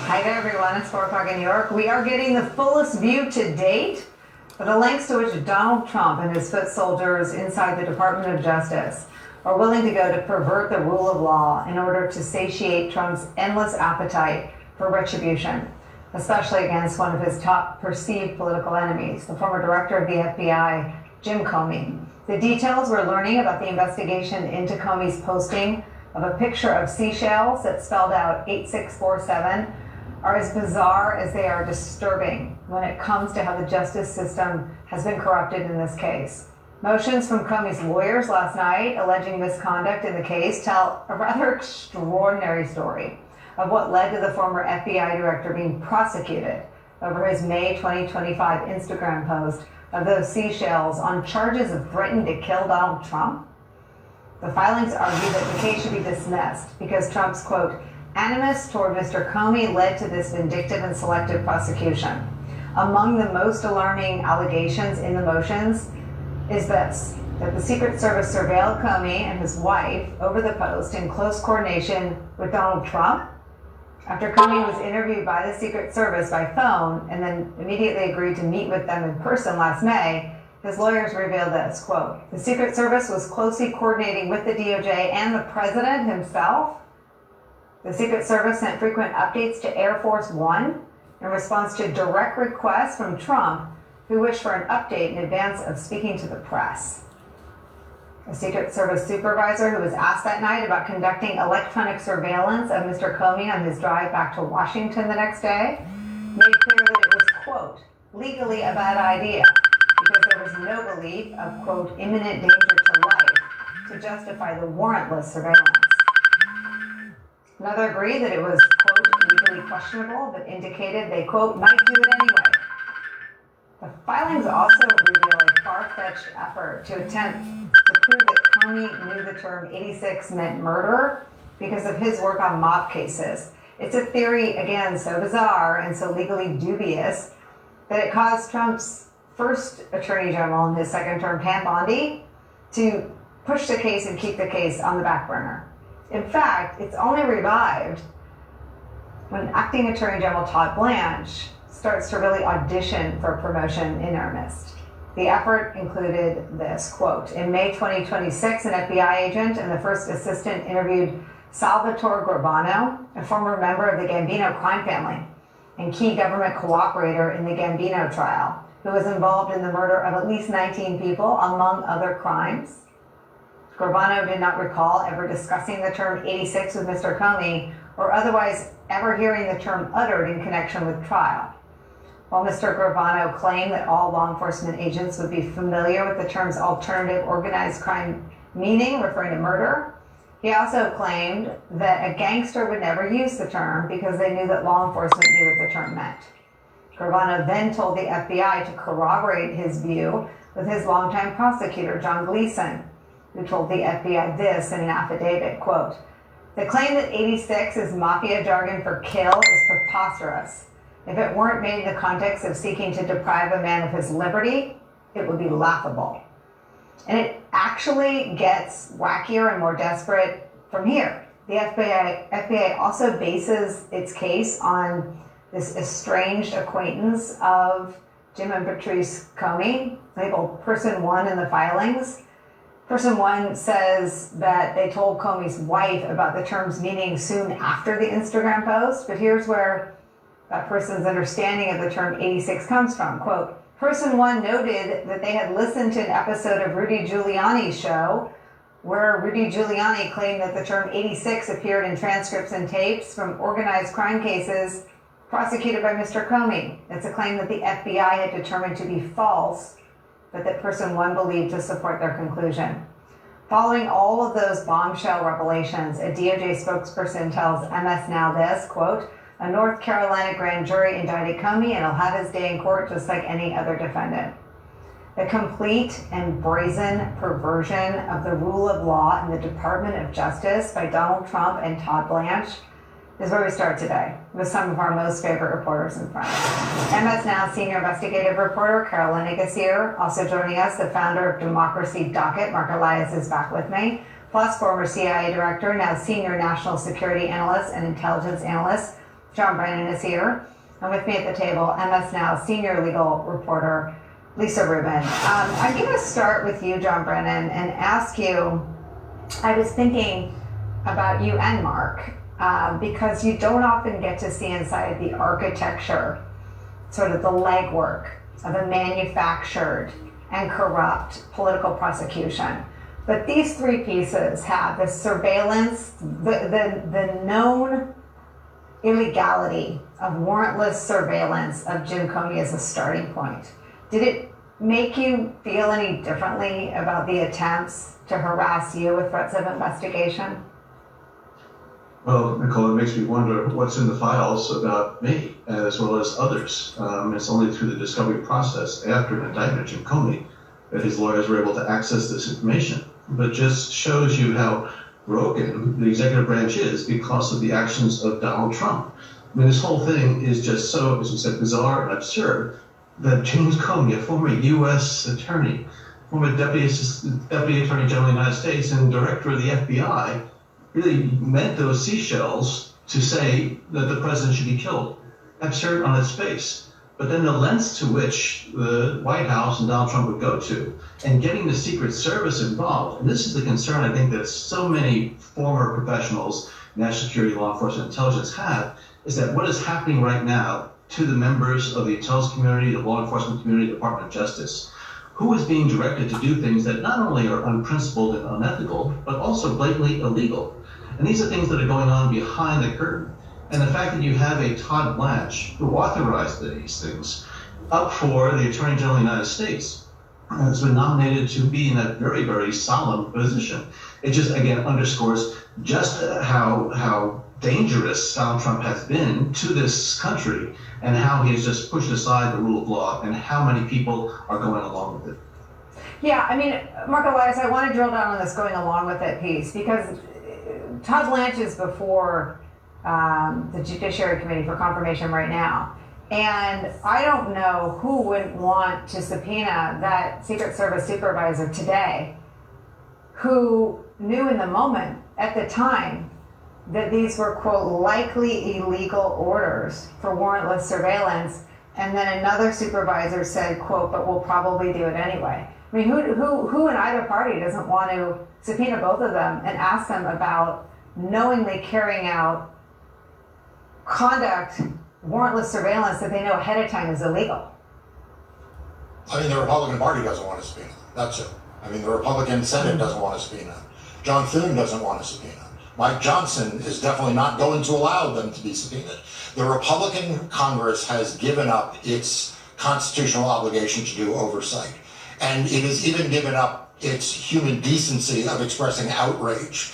Hi there, everyone. It's 4 o'clock in New York. We are getting the fullest view to date of the lengths to which Donald Trump and his foot soldiers inside the Department of Justice are willing to go to pervert the rule of law in order to satiate Trump's endless appetite for retribution, especially against one of his top perceived political enemies, the former director of the FBI, Jim Comey. The details we're learning about the investigation into Comey's posting of a picture of seashells that spelled out 8647 are as bizarre as they are disturbing when it comes to how the justice system has been corrupted in this case. Motions from Comey's lawyers last night alleging misconduct in the case tell a rather extraordinary story of what led to the former FBI director being prosecuted over his May 2025 Instagram post of those seashells on charges of threatening to kill Donald Trump. The filings argue that the case should be dismissed because Trump's, quote, animus toward Mr. Comey led to this vindictive and selective prosecution. Among the most alarming allegations in the motions is this, that the Secret Service surveilled Comey and his wife over the post in close coordination with Donald Trump. After Comey was interviewed by the Secret Service by phone and then immediately agreed to meet with them in person last May, his lawyers revealed this, quote, the Secret Service was closely coordinating with the DOJ and the president himself. The Secret Service sent frequent updates to Air Force One in response to direct requests from Trump, who wished for an update in advance of speaking to the press. A Secret Service supervisor who was asked that night about conducting electronic surveillance of Mr. Comey on his drive back to Washington the next day made clear that it was, quote, legally a bad idea because there was no belief of, quote, imminent danger to life to justify the warrantless surveillance. Another agreed that it was, quote, legally questionable, but indicated they, quote, might do it anyway. The filings also reveal a far-fetched effort to attempt to prove that Comey knew the term 86 meant murder because of his work on mob cases. It's a theory, again, so bizarre and so legally dubious that it caused Trump's first Attorney General in his second term, Pam Bondi, to push the case and keep the case on the back burner. In fact, it's only revived when acting Attorney General Todd Blanche starts to really audition for promotion in earnest. The effort included this, quote, in May 2026, an FBI agent and the first assistant interviewed Salvatore Gravano, a former member of the Gambino crime family and key government cooperator in the Gambino trial, who was involved in the murder of at least 19 people, among other crimes. Gravano did not recall ever discussing the term 86 with Mr. Comey or otherwise ever hearing the term uttered in connection with trial. While Mr. Gravano claimed that all law enforcement agents would be familiar with the term's alternative organized crime meaning, referring to murder, he also claimed that a gangster would never use the term because they knew that law enforcement knew what the term meant. Gravano then told the FBI to corroborate his view with his longtime prosecutor, John Gleeson, who told the FBI this in an affidavit, quote, the claim that 86 is mafia jargon for kill is preposterous. If it weren't made in the context of seeking to deprive a man of his liberty, it would be laughable. And it actually gets wackier and more desperate from here. The FBI also bases its case on this estranged acquaintance of Jim and Patrice Comey, labeled Person 1 in the filings. Person 1 says that they told Comey's wife about the term's meaning soon after the Instagram post, but here's where that person's understanding of the term 86 comes from. Quote, Person 1 noted that they had listened to an episode of Rudy Giuliani's show where Rudy Giuliani claimed that the term 86 appeared in transcripts and tapes from organized crime cases prosecuted by Mr. Comey. It's a claim that the FBI had determined to be false, but that Person 1 believed to support their conclusion. Following all of those bombshell revelations, a DOJ spokesperson tells MS Now this, quote, a North Carolina grand jury indicted Comey and he'll have his day in court just like any other defendant. The complete and brazen perversion of the rule of law in the Department of Justice by Donald Trump and Todd Blanche is where we start today, with some of our most favorite reporters and friends. MS Now senior investigative reporter Carolina Gassier, also joining us, the founder of Democracy Docket, Mark Elias is back with me, plus former CIA director, now senior national security analyst and intelligence analyst, John Brennan is here, and with me at the table, MS Now senior legal reporter Lisa Rubin. I'm going to start with you, John Brennan, and ask you, I was thinking about you and Mark, because you don't often get to see inside the architecture, sort of the legwork of a manufactured and corrupt political prosecution. But these three pieces have the surveillance, the known illegality of warrantless surveillance of Jim Comey as a starting point. Did it make you feel any differently about the attempts to harass you with threats of investigation? Well, Nicole, it makes me wonder what's in the files about me as well as others. It's only through the discovery process after an indictment of Jim Comey that his lawyers were able to access this information. But just shows you how broken the executive branch is because of the actions of Donald Trump. I mean, this whole thing is just so, as you said, bizarre and absurd that James Comey, a former U.S. attorney, former Deputy Attorney General of the United States and director of the FBI, really meant those seashells to say that the president should be killed. Absurd on its face. But then the lengths to which the White House and Donald Trump would go to, and getting the Secret Service involved, and this is the concern I think that so many former professionals, national security, law enforcement, intelligence have, is that what is happening right now to the members of the intelligence community, the law enforcement community, the Department of Justice, who is being directed to do things that not only are unprincipled and unethical, but also blatantly illegal. And these are things that are going on behind the curtain. And the fact that you have a Todd Blanche, who authorized these things, up for the Attorney General of the United States, has been nominated to be in a very, very solemn position. It just, again, underscores just how dangerous Donald Trump has been to this country and how he has just pushed aside the rule of law and how many people are going along with it. Yeah, I mean, Mark Elias, I want to drill down on this going along with it piece, because Todd Blanche is before the Judiciary Committee for confirmation right now. And I don't know who wouldn't want to subpoena that Secret Service supervisor today who knew in the moment, at the time, that these were, quote, likely illegal orders for warrantless surveillance. And then another supervisor said, quote, but we'll probably do it anyway. I mean, who in either party doesn't want to subpoena both of them and ask them about knowingly carrying out conduct, warrantless surveillance that they know ahead of time is illegal? I mean, the Republican Party doesn't want to subpoena. That's it. I mean, the Republican Senate doesn't want to subpoena. John Thune doesn't want to subpoena. Mike Johnson is definitely not going to allow them to be subpoenaed. The Republican Congress has given up its constitutional obligation to do oversight. And it has even given up its human decency of expressing outrage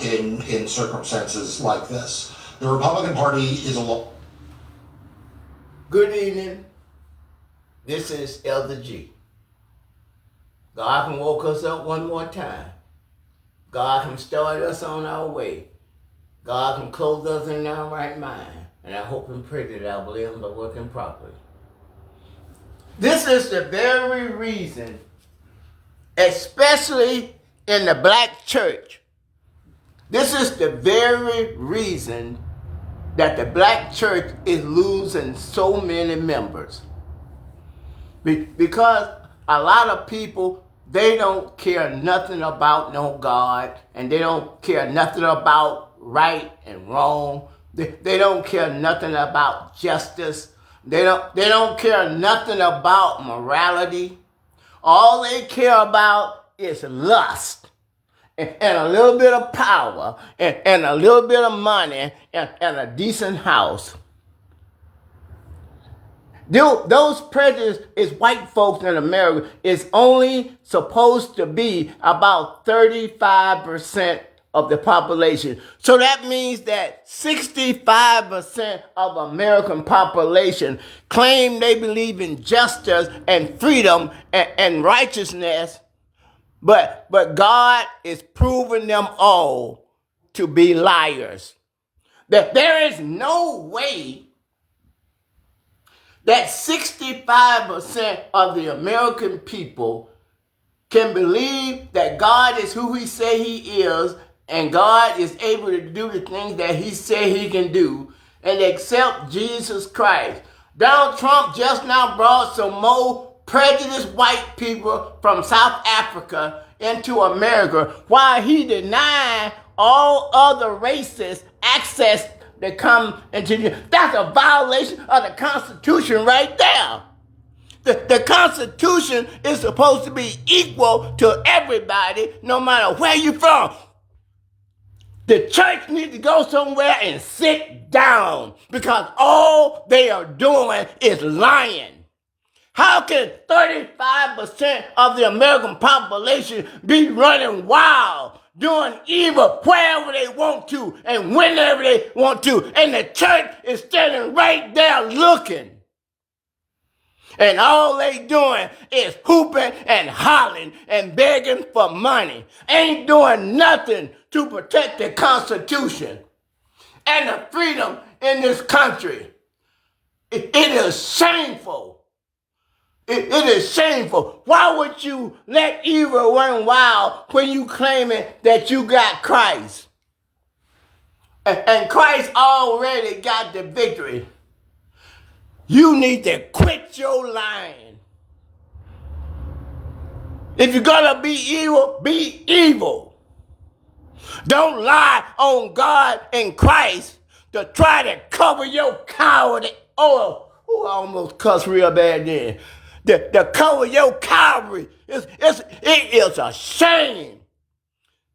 in circumstances like this. The Republican Party is a Good evening. This is Elder G. God can woke us up one more time. God can start us on our way. God can clothe us in our right mind. And I hope and pray that our limbs are working properly. This is the very reason, especially in the black church, this is the very reason that the black church is losing so many members. Because a lot of people, they don't care nothing about no God, and they don't care nothing about right and wrong. They don't care nothing about justice. They don't care nothing about morality. All they care about is lust and a little bit of power and a little bit of money and a decent house. Those prejudices is white folks in America is only supposed to be about 35% of the population. So that means that 65% of American population claim they believe in justice and freedom and righteousness, but God is proving them all to be liars. That there is no way that 65% of the American people can believe that God is who he say he is, and God is able to do the things that he said he can do, and accept Jesus Christ. Donald Trump just now brought some more prejudiced white people from South Africa into America while he denied all other races access to come into the. That's a violation of the Constitution right there. The Constitution is supposed to be equal to everybody, no matter where you're from. The church needs to go somewhere and sit down because all they are doing is lying. How can 35% of the American population be running wild, doing evil wherever they want to and whenever they want to, and the church is standing right there looking? And all they doing is hooping and hollering and begging for money. Ain't doing nothing to protect the Constitution and the freedom in this country. It is shameful. It is shameful. Why would you let evil run wild when you claiming that you got Christ? And Christ already got the victory. You need to quit your lying. If you're gonna be evil, be evil. Don't lie on God and Christ to try to cover your coward. Oh, I almost cussed real bad then. To cover your cowardry. It is a shame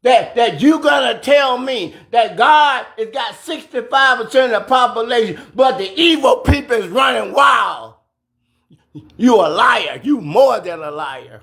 that you gonna tell me that God has got 65% of the population, but the evil people is running wild. You a liar. You more than a liar.